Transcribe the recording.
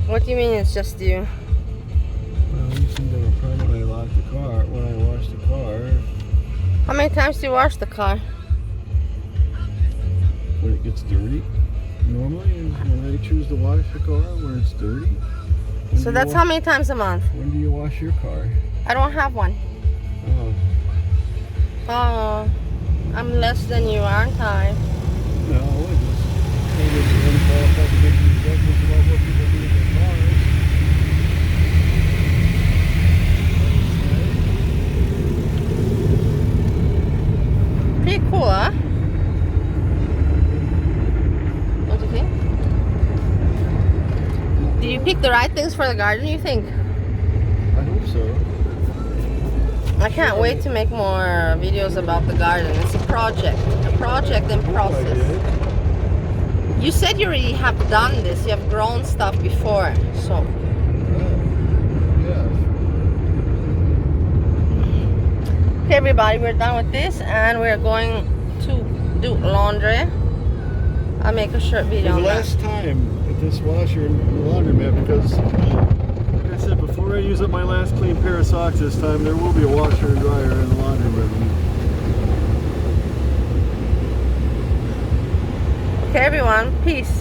What do you mean it's just you? Well, you seem to have a problem when I lock the car, when I wash the car. How many times do you wash the car? When it gets dirty. Normally is when I choose to wash the car when it's dirty. So that's how many times a month? When do you wash your car? I don't have one. Oh. Oh, I'm less than you, aren't I? No, I just unqualified to make these judgments about what people do with their cars. Pretty cool, huh? Don't you think? Did you pick the right things for the garden, you think? I hope so. I can't wait to make more videos about the garden. It's a project in process. You said you already have done this. You have grown stuff before, so. Yeah. Okay, everybody, we're done with this, and we're going to do laundry. I'll make a short video For on the that. last time at this washer and laundromat, because like I said, before I use up my last clean pair of socks this time, there will be a washer and dryer in the laundry room. Okay, everyone, peace.